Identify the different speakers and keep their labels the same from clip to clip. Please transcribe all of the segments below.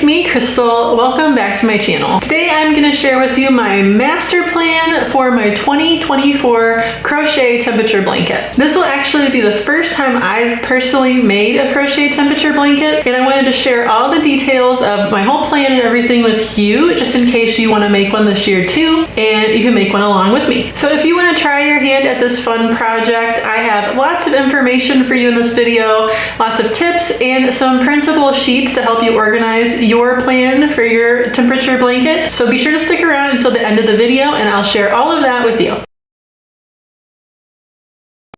Speaker 1: it's me, Crystal. Welcome back to my channel. Today I'm going to share with you my master plan for my 2024 crochet temperature blanket. This will actually be the first time I've personally made a crochet temperature blanket, and I wanted to share all the details of my whole plan and everything with you, just in case you want to make one this year too, and you can make one along with me. So if you want to try your hand at this fun project, I have lots of information for you in this video, lots of tips, and some printable sheets to help you organize your plan for your temperature blanket. So be sure to stick around until the end of the video and I'll share all of that with you.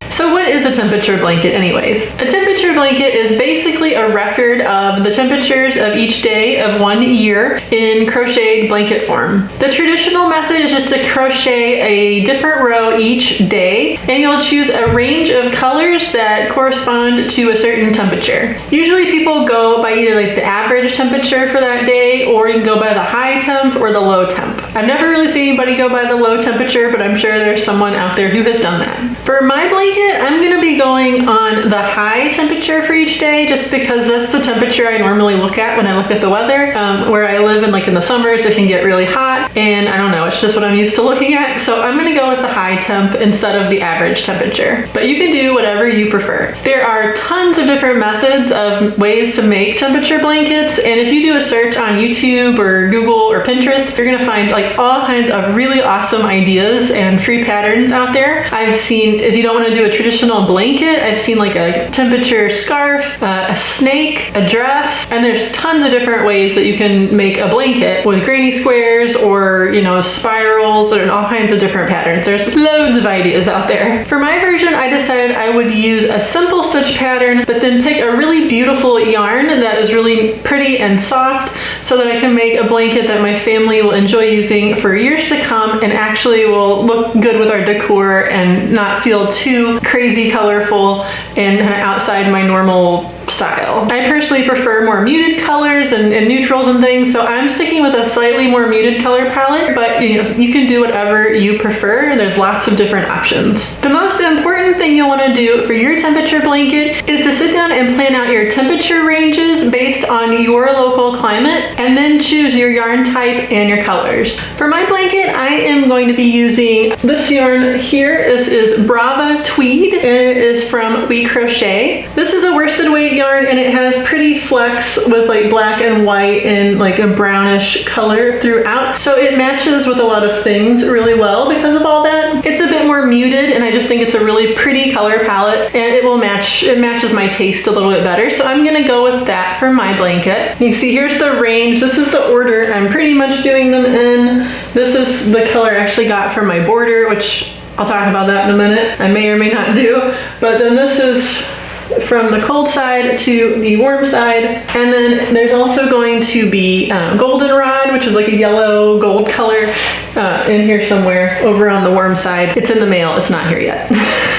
Speaker 1: So what is a temperature blanket anyways? A temperature blanket is basically a record of the temperatures of each day of 1 year in crocheted blanket form. The traditional method is just to crochet a different row each day, and you'll choose a range of colors that correspond to a certain temperature. Usually people go by either like the average temperature for that day, or you can go by the high temp or the low temp. I've never really seen anybody go by the low temperature, but I'm sure there's someone out there who has done that. For my blanket, I'm going to be going on the high temperature for each day, just because that's the temperature I normally look at when I look at the weather. Where I live in the summers, it can get really hot, and I don't know, it's just what I'm used to looking at. So I'm going to go with the high temp instead of the average temperature. But you can do whatever you prefer. There are tons of different methods of ways to make temperature blankets, and if you do a search on YouTube or Google or Pinterest, you're going to find all kinds of really awesome ideas and free patterns out there. I've seen, if you don't want to do a traditional blanket, I've seen like a temperature scarf, a snake, a dress, and there's tons of different ways that you can make a blanket with granny squares or, spirals and all kinds of different patterns. There's loads of ideas out there. For my version, I decided I would use a simple stitch pattern, but then pick a really beautiful yarn that is really pretty and soft, so that I can make a blanket that my family will enjoy using for years to come and actually will look good with our decor and not feel too crazy colorful and kind of outside my normal style. I personally prefer more muted colors and neutrals and things, so I'm sticking with a slightly more muted color palette, but you can do whatever you prefer. There's lots of different options. The most important thing you'll want to do for your temperature blanket is to sit down and plan out your temperature ranges based on your local climate, and then choose your yarn type and your colors. For my blanket, I am going to be using this yarn here. This is Brava Tweed, and it is from We Crochet. This is a worsted weight yarn, and it has pretty flecks with black and white and a brownish color throughout, so it matches with a lot of things really well because of all that. It's a bit more muted, and I just think it's a really pretty color palette, and it matches my taste a little bit better, so I'm gonna go with that for my blanket. You can see here's the range. This is the order I'm pretty much doing them in. This is the color I actually got from my border, which I'll talk about that in a minute. I may or may not do, but then this is from the cold side to the warm side, and then there's also going to be goldenrod, which is like a yellow gold color in here somewhere over on the warm side. It's in the mail, it's not here yet.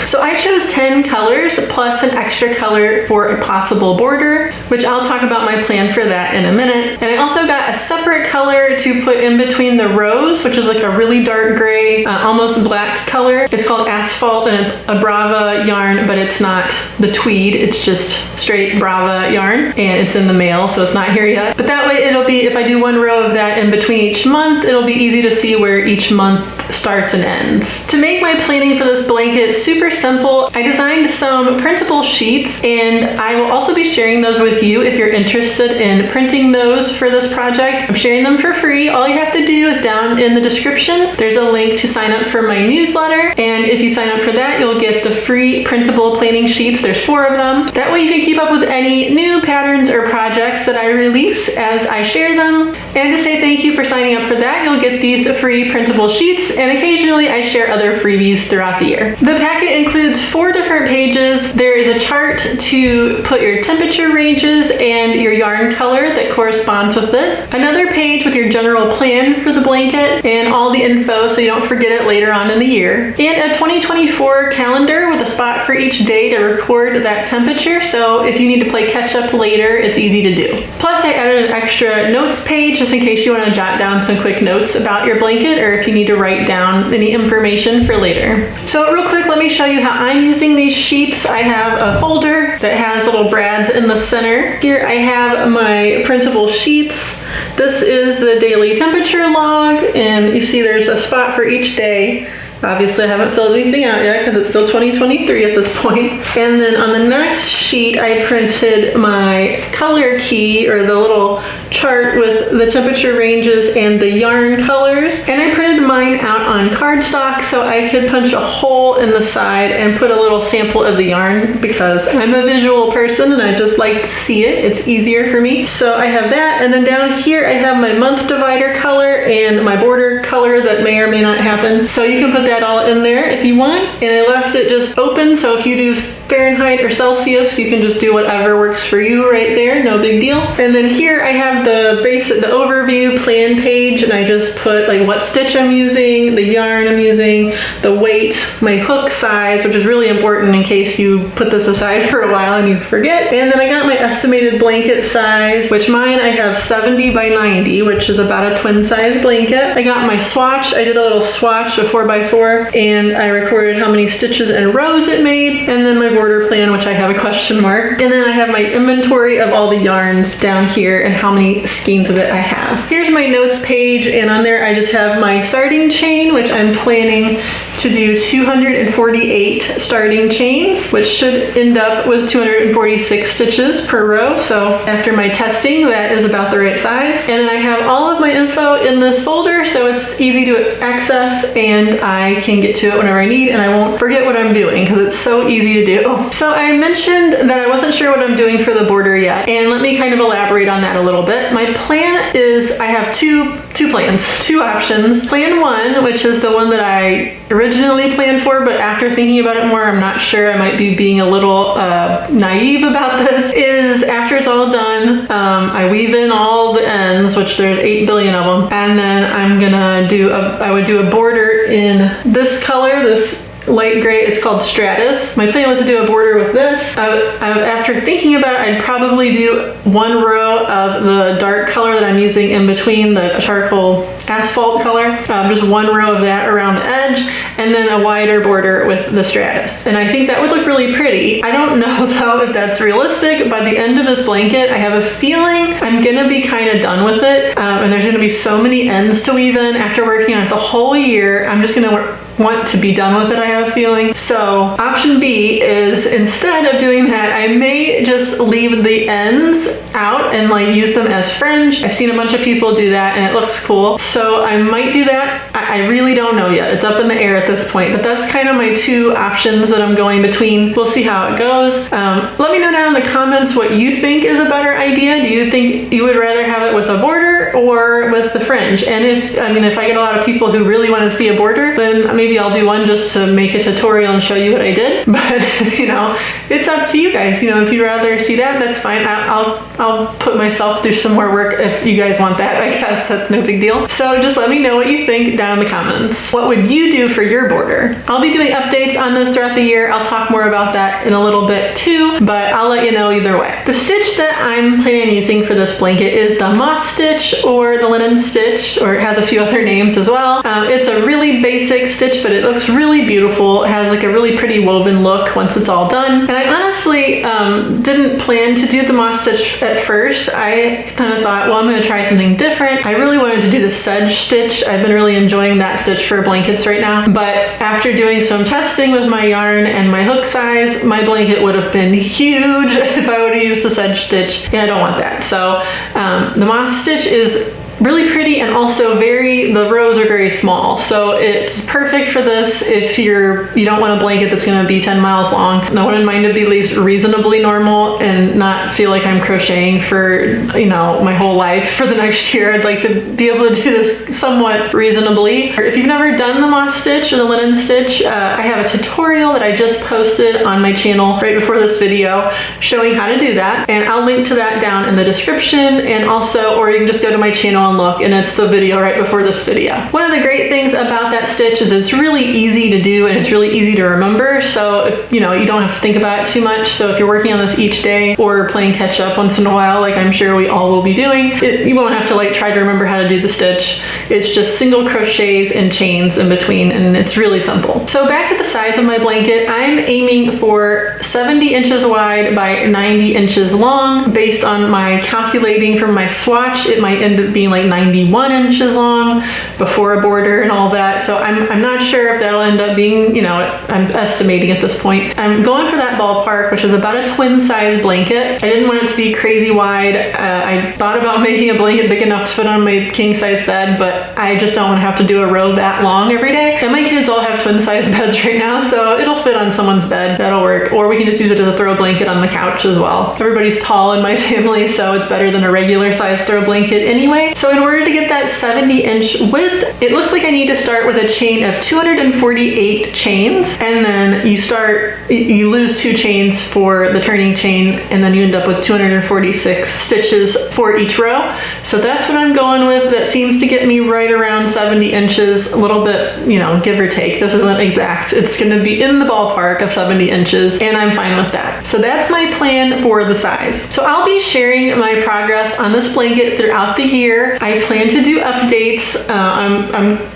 Speaker 1: So I chose 10 colors plus an extra color for a possible border, which I'll talk about my plan for that in a minute. And I also got a separate color to put in between the rows, which is like a really dark gray, almost black color. It's called Asphalt, and it's a Brava yarn, but it's not the tweed. It's just straight Brava yarn, and it's in the mail, so it's not here yet. But that way it'll be, if I do one row of that in between each month, it'll be easy to see where each month starts and ends. To make my planning for this blanket super simple, I designed some printable sheets, and I will also be sharing those with you if you're interested in printing those for this project. I'm sharing them for free. All you have to do is down in the description, there's a link to sign up for my newsletter, and if you sign up for that, you'll get the free printable planning sheets. There's 4 of them. That way you can keep up with any new patterns or projects that I release as I share them. And to say thank you for signing up for that, you'll get these free printable sheets, and occasionally I share other freebies throughout the year. The packet includes 4 different pages. There is a chart to put your temperature ranges and your yarn color that corresponds with it. Another page with your general plan for the blanket and all the info so you don't forget it later on in the year. And a 2024 calendar with a spot for each day to record that temperature, so if you need to play catch up later, it's easy to do. Plus I added an extra extra notes page just in case you want to jot down some quick notes about your blanket or if you need to write down any information for later. So real quick, let me show you how I'm using these sheets. I have a folder that has little brads in the center. Here I have my printable sheets. This is the daily temperature log, and you see there's a spot for each day. Obviously I haven't filled anything out yet because it's still 2023 at this point. And then on the next sheet I printed my color key, or the little chart with the temperature ranges and the yarn colors. And I printed mine out on cardstock so I could punch a hole in the side and put a little sample of the yarn because I'm a visual person and I just like to see it. It's easier for me. So I have that, and then down here I have my month divider color and my border color that may or may not happen. So you can put that all in there if you want. And I left it just open, so if you do Fahrenheit or Celsius, you can just do whatever works for you right there, no big deal. And then here I have the overview plan page, and I just put like what stitch I'm using, the yarn I'm using, the weight, my hook size, which is really important in case you put this aside for a while and you forget. And then I got my estimated blanket size, which mine I have 70 by 90, which is about a twin size blanket. I got my swatch. I did a little swatch of 4x4, and I recorded how many stitches and rows it made, and then my border plan, which I have a question mark. And then I have my inventory of all the yarns down here and how many skeins of it I have. Here's my notes page, and on there I just have my starting chain, which I'm planning to do 248 starting chains, which should end up with 246 stitches per row. So after my testing, that is about the right size. And then I have all of my info in this folder, so it's easy to access and I can get to it whenever I need, and I won't forget what I'm doing because it's so easy to do. So I mentioned that I wasn't sure what I'm doing for the border yet, and let me kind of elaborate on that a little bit. My plan is I have two options. Plan one, which is the one that I originally planned for, but after thinking about it more, I'm not sure, I might be being a little naive about this, is after it's all done, I weave in all the ends, which there's 8 billion of them, and then I would do a border in this color, this light gray. It's called Stratus. My plan was to do a border with this. After thinking about it, I'd probably do one row of the dark color that I'm using in between the charcoal asphalt color, just one row of that around the edge, and then a wider border with the Stratus. And I think that would look really pretty. I don't know though if that's realistic. By the end of this blanket, I have a feeling I'm gonna be kind of done with it, and there's gonna be so many ends to weave in. After working on it the whole year, I'm just gonna want to be done with it, I have a feeling. So option B is, instead of doing that, I may just leave the ends out and like use them as fringe. I've seen a bunch of people do that and it looks cool. So I might do that. I really don't know yet. It's up in the air at this point, but that's kind of my two options that I'm going between. We'll see how it goes. Let me know down in the comments what you think is a better idea. Do you think you would rather have it with a border or with the fringe? And if I get a lot of people who really want to see a border, then maybe I'll do one just to make a tutorial and show you what I did. But it's up to you guys. If you'd rather see that, that's fine. I'll put myself through some more work if you guys want that. I guess that's no big deal. So just let me know what you think down in the comments. What would you do for your border? I'll be doing updates on this throughout the year. I'll talk more about that in a little bit too, but I'll let you know either way. The stitch that I'm planning on using for this blanket is the moss stitch or the linen stitch, or it has a few other names as well. It's a really basic stitch, but it looks really beautiful. It has like a really pretty woven look once it's all done. And I honestly didn't plan to do the moss stitch at first. I kind of thought, well, I'm going to try something different. I really wanted to do the sedge stitch. I've been really enjoying that stitch for blankets right now. But after doing some testing with my yarn and my hook size, my blanket would have been huge if I would have used the sedge stitch, and I don't want that. So the moss stitch is really pretty, and also the rows are very small, so it's perfect for this if you don't want a blanket that's going to be 10 miles long. I wouldn't mind to be at least reasonably normal and not feel like I'm crocheting for my whole life for the next year. I'd like to be able to do this somewhat reasonably. If you've never done the moss stitch or the linen stitch, I have a tutorial that I just posted on my channel right before this video showing how to do that, and I'll link to that down in the description. And also, or you can just go to my channel go and look, and it's the video right before this video. One of the great things about that stitch is it's really easy to do and it's really easy to remember. So if you don't have to think about it too much. So if you're working on this each day or playing catch up once in a while, like I'm sure we all will be doing, you won't have to like try to remember how to do the stitch. It's just single crochets and chains in between, and it's really simple. So back to the size of my blanket, I'm aiming for 70 inches wide by 90 inches long. Based on my calculating from my swatch, it might end up being like 91 inches long before a border and all that. So I'm not sure if that'll end up being, I'm estimating at this point. I'm going for that ballpark, which is about a twin size blanket. I didn't want it to be crazy wide. I thought about making a blanket big enough to fit on my king size bed, but I just don't want to have to do a row that long every day. And my kids all have twin size beds right now, so it'll fit on someone's bed. That'll work. Or we can just use it as a throw blanket on the couch as well. Everybody's tall in my family, so it's better than a regular size throw blanket anyway. So in order to get that 70-inch width, it looks like I need to start with a chain of 248 chains, and then you lose 2 chains for the turning chain, and then you end up with 246 stitches for each row. So that's what I'm going with. That seems to get me right around 70 inches, a little bit, give or take. This isn't exact. It's going to be in the ballpark of 70 inches, and I'm fine with that. So that's my plan for the size. So I'll be sharing my progress on this blanket throughout the year. I plan to do updates. I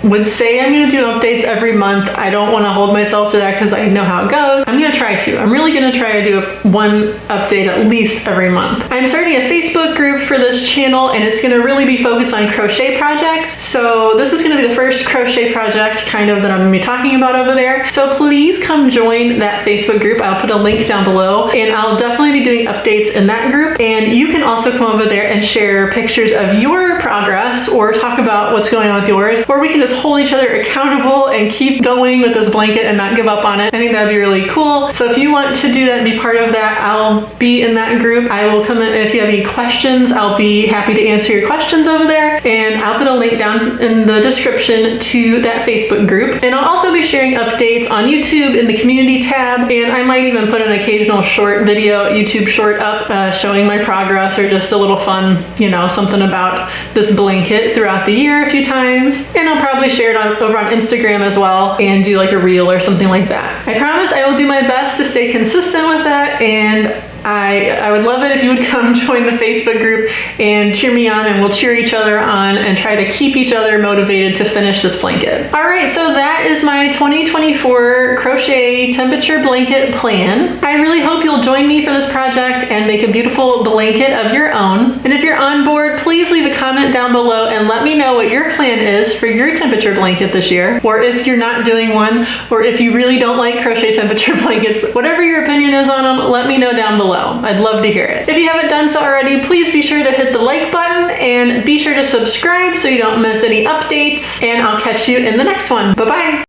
Speaker 1: would say I'm going to do updates every month. I don't want to hold myself to that because I know how it goes. I'm going to try to. I'm really going to try to do one update at least every month. I'm starting a Facebook group for this channel, and it's going to really be focused on crochet projects. So this is going to be the first crochet project kind of that I'm going to be talking about over there. So please come join that Facebook group. I'll put a link down below, and I'll definitely be doing updates in that group. And you can also come over there and share pictures of your progress or talk about what's going on with yours, or we can just hold each other accountable and keep going with this blanket and not give up on it. I think that'd be really cool. So if you want to do that and be part of that, I'll be in that group. I will come in. If you have any questions, I'll be happy to answer your questions over there, and I'll put a link down in the description to that Facebook group. And I'll also be sharing updates on YouTube in the community tab, and I might even put an occasional short video, YouTube short up showing my progress, or just a little fun, something about this blanket throughout the year a few times. And I'll probably share it over on Instagram as well and do like a reel or something like that. I promise I will do my best to stay consistent with that, and I would love it if you would come join the Facebook group and cheer me on, and we'll cheer each other on and try to keep each other motivated to finish this blanket. All right, so that is my 2024 crochet temperature blanket plan. I really hope you'll join me for this project and make a beautiful blanket of your own. And if you're on board, please leave a comment down below and let me know what your plan is for your temperature blanket this year, or if you're not doing one, or if you really don't like crochet temperature blankets. Whatever your opinion is on them, let me know down below. I'd love to hear it. If you haven't done so already, please be sure to hit the like button and be sure to subscribe so you don't miss any updates, and I'll catch you in the next one. Bye-bye.